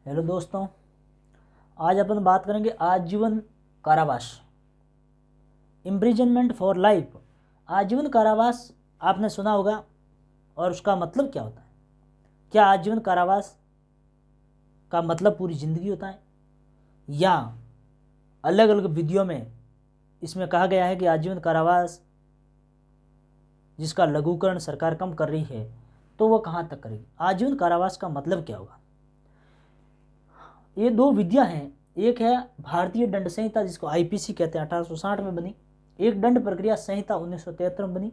Hello दोस्तों, आज अपन बात करेंगे आजीवन कारावास, इम्प्रिजनमेंट फॉर लाइफ। आजीवन कारावास आपने सुना होगा, और उसका मतलब क्या होता है? क्या आजीवन कारावास का मतलब पूरी ज़िंदगी होता है, या अलग अलग विधियों में इसमें कहा गया है कि आजीवन कारावास जिसका लघुकरण सरकार कम कर रही है तो वह कहाँ तक करेगी? आजीवन कारावास का मतलब क्या होगा? ये दो विधियां हैं। एक है भारतीय दंड संहिता, जिसको आईपीसी कहते हैं, 1860 में बनी। एक दंड प्रक्रिया संहिता 1973 में बनी।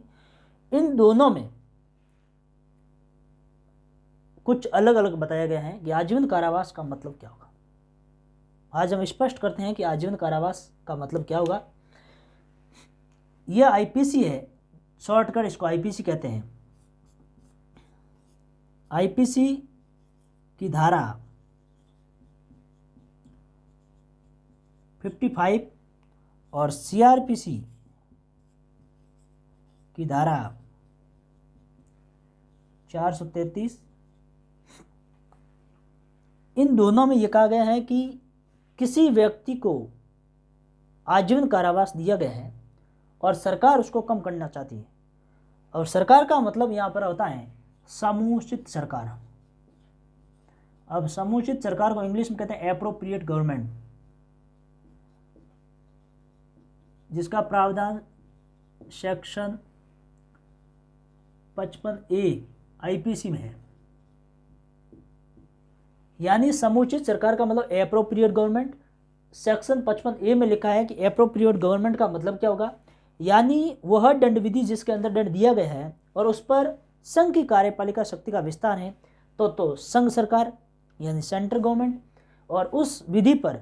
इन दोनों में कुछ अलग अलग बताया गया है कि आजीवन कारावास का मतलब क्या होगा। आज हम स्पष्ट करते हैं कि आजीवन कारावास का मतलब क्या होगा। यह आईपीसी है, शॉर्टकट इसको आईपीसी कहते हैं। आईपीसी की धारा 55 और सीआरपीसी की धारा 433, इन दोनों में यह कहा गया है कि किसी व्यक्ति को आजीवन कारावास दिया गया है और सरकार उसको कम करना चाहती है। और सरकार का मतलब यहाँ पर होता है समुचित सरकार। अब समुचित सरकार को इंग्लिश में कहते हैं एप्रोप्रिएट गवर्नमेंट, जिसका प्रावधान सेक्शन 55A आईपीसी में है। यानी समुचित सरकार का मतलब एप्रोप्रिएट गवर्नमेंट। सेक्शन 55A में लिखा है कि एप्रोप्रिएट गवर्नमेंट का मतलब क्या होगा, यानी वह दंड विधि जिसके अंदर दंड दिया गया है और उस पर संघ की कार्यपालिका शक्ति का विस्तार है, तो संघ सरकार यानी सेंट्रल गवर्नमेंट, और उस विधि पर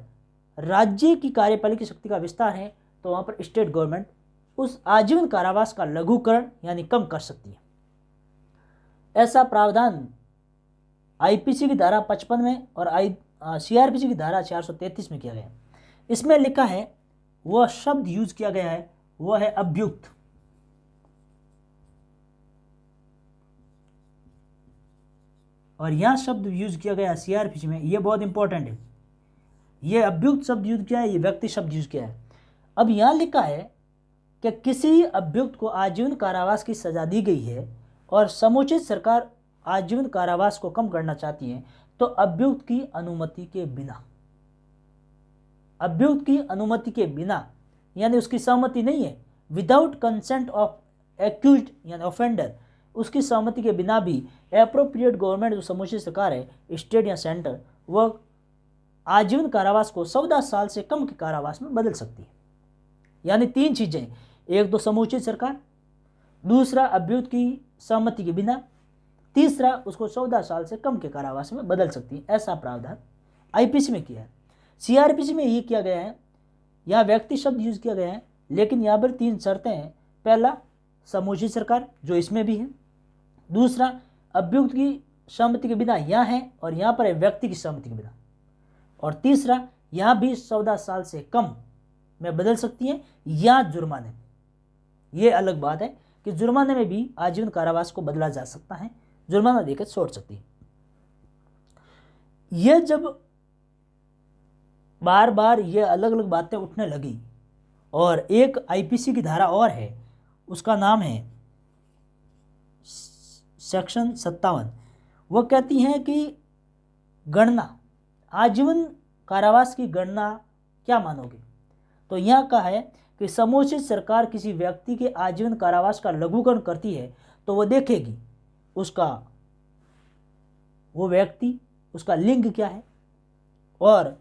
राज्य की कार्यपालिका शक्ति का विस्तार है, तो वहाँ पर स्टेट गवर्नमेंट उस आजीवन कारावास का लघुकरण यानी कम कर सकती है। ऐसा प्रावधान आईपीसी की धारा 55 में और सीआरपीसी की धारा 433 में किया गया है। इसमें लिखा है, वह शब्द यूज किया गया है वह है अभियुक्त। और यह शब्द यूज किया गया सीआरपीसी में, यह बहुत इंपॉर्टेंट है। यह अभियुक्त शब्द यूज किया है, यह व्यक्ति शब्द यूज किया है। अब यहां लिखा है कि किसी अभियुक्त को आजीवन कारावास की सजा दी गई है और समुचित सरकार आजीवन कारावास को कम करना चाहती है, तो अभियुक्त की अनुमति के बिना, अभियुक्त की अनुमति के बिना यानी उसकी सहमति नहीं है, विदाउट कंसेंट ऑफ एक्यूज्ड यानी ऑफेंडर, उसकी सहमति के बिना भी एप्रोप्रिएट गवर्नमेंट जो समुचित सरकार है, स्टेट या सेंटर, वह आजीवन कारावास को 14 साल से कम के कारावास में बदल सकती है। यानी तीन चीजें, एक तो समुचित सरकार, दूसरा अभियुक्त की सहमति के बिना, तीसरा उसको 14 साल से कम के कारावास में बदल सकती है। ऐसा प्रावधान आईपीसी में किया है। सीआरपीसी में ये किया गया है, यहाँ व्यक्ति शब्द यूज किया गया है, लेकिन यहाँ पर तीन शर्तें हैं। पहला, समुचित सरकार जो इसमें भी है, दूसरा अभियुक्त की सहमति के बिना यहाँ है और यहाँ पर है व्यक्ति की सहमति के बिना, और तीसरा यहाँ भी 14 साल से कम में बदल सकती है या जुर्माने। ये अलग बात है कि जुर्माने में भी आजीवन कारावास को बदला जा सकता है, जुर्माना देकर छोड़ सकती है। यह जब बार बार ये अलग अलग बातें उठने लगी, और एक आईपीसी की धारा और है, उसका नाम है सेक्शन 57। वह कहती है कि गणना, आजीवन कारावास की गणना क्या मानोगे? तो यहाँ कहा है कि समुचित सरकार किसी व्यक्ति के आजीवन कारावास का लघुकरण करती है तो वह देखेगी उसका, वो व्यक्ति, उसका लिंग क्या है, और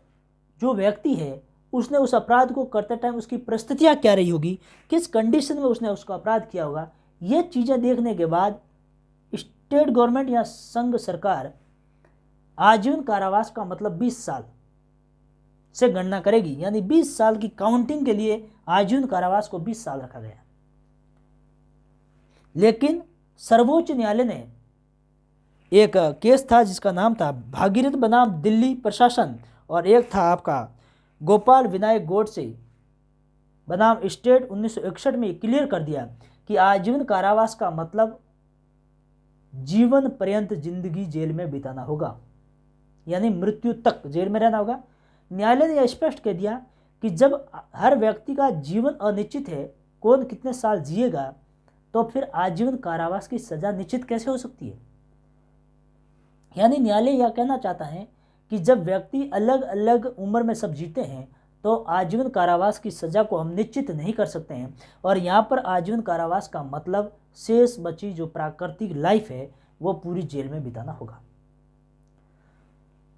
जो व्यक्ति है उसने उस अपराध को करते टाइम उसकी परिस्थितियाँ क्या रही होगी, किस कंडीशन में उसने उसका अपराध किया होगा। ये चीज़ें देखने के बाद स्टेट गवर्नमेंट या संघ सरकार आजीवन कारावास का मतलब 20 साल से गणना करेगी। यानी 20 साल की काउंटिंग के लिए आजीवन कारावास को 20 साल रखा गया। लेकिन सर्वोच्च न्यायालय ने एक केस था जिसका नाम था भागीरथ बनाम दिल्ली प्रशासन, और एक था आपका गोपाल विनायक गोडसे बनाम स्टेट 1961 में क्लियर कर दिया कि आजीवन कारावास का मतलब जीवन पर्यंत जिंदगी जेल में बिताना होगा। यानी मृत्यु तक जेल में रहना होगा। न्यायालय ने यह स्पष्ट कह दिया कि जब हर व्यक्ति का जीवन अनिश्चित है, कौन कितने साल जिएगा, तो फिर आजीवन कारावास की सजा निश्चित कैसे हो सकती है। यानी न्यायालय यह कहना चाहता है कि जब व्यक्ति अलग अलग उम्र में सब जीते हैं तो आजीवन कारावास की सजा को हम निश्चित नहीं कर सकते हैं। और यहाँ पर आजीवन कारावास का मतलब शेष बची जो प्राकृतिक लाइफ है वो पूरी जेल में बिताना होगा।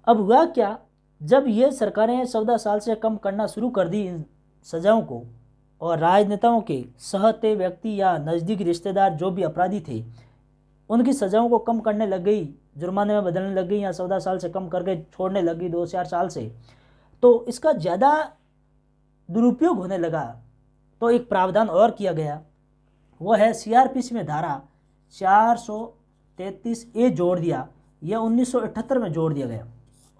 अब हुआ क्या, जब ये सरकारें 14 साल से कम करना शुरू कर दी इन सजाओं को, और राजनेताओं के सहते व्यक्ति या नज़दीकी रिश्तेदार जो भी अपराधी थे उनकी सजाओं को कम करने लग गई, जुर्माने में बदलने लग गई, या 14 साल से कम करके छोड़ने लगी 2-4 साल से, तो इसका ज़्यादा दुरुपयोग होने लगा। तो एक प्रावधान और किया गया, वो है सीआरपीसी में धारा 433A जोड़ दिया, यह 1978 में जोड़ दिया गया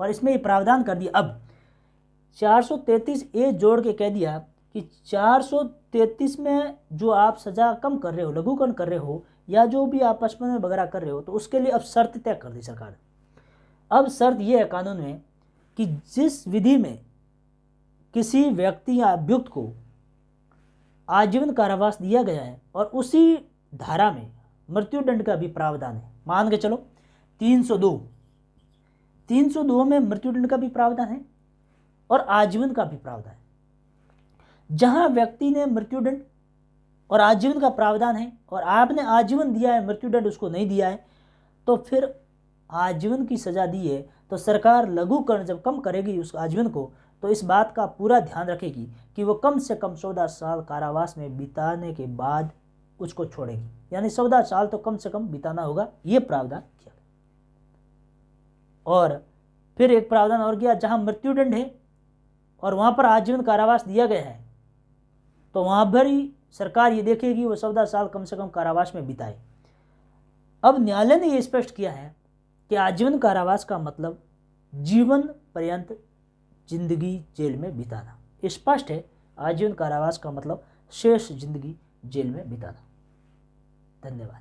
और इसमें ये प्रावधान कर दिया। अब 433A जोड़ के कह दिया कि 433 में जो आप सज़ा कम कर रहे हो, लघुकरण कर रहे हो, या जो भी आप बचपन में वगैरह कर रहे हो, तो उसके लिए अब शर्त तय कर दी सरकार ने। अब शर्त यह है कानून में कि जिस विधि में किसी व्यक्ति या अभियुक्त को आजीवन कारावास दिया गया है और उसी धारा में मृत्युदंड का भी प्रावधान है। मान के चलो 302 में मृत्युदंड का भी प्रावधान है और आजीवन का भी प्रावधान है। जहां व्यक्ति ने मृत्युदंड और आजीवन का प्रावधान है और आपने आजीवन दिया है, मृत्युदंड उसको नहीं दिया है, तो फिर आजीवन की सजा दी है तो सरकार लघुकरण जब कम करेगी उस आजीवन को, तो इस बात का पूरा ध्यान रखेगी कि वो कम से कम 14 साल कारावास में बिताने के बाद उसको छोड़ेगी। यानी 14 साल तो कम से कम बिताना होगा, ये प्रावधान किया गया। और फिर एक प्रावधान और किया, जहां मृत्युदंड है और वहां पर आजीवन कारावास दिया गया है, तो वहां पर ही सरकार ये देखेगी वो 14 साल कम से कम कारावास में बिताए। अब न्यायालय ने ये स्पष्ट किया है कि आजीवन कारावास का मतलब जीवन पर्यंत जिंदगी जेल में बिताना। स्पष्ट है, आजीवन कारावास का मतलब शेष जिंदगी जेल में बिताना। धन्यवाद।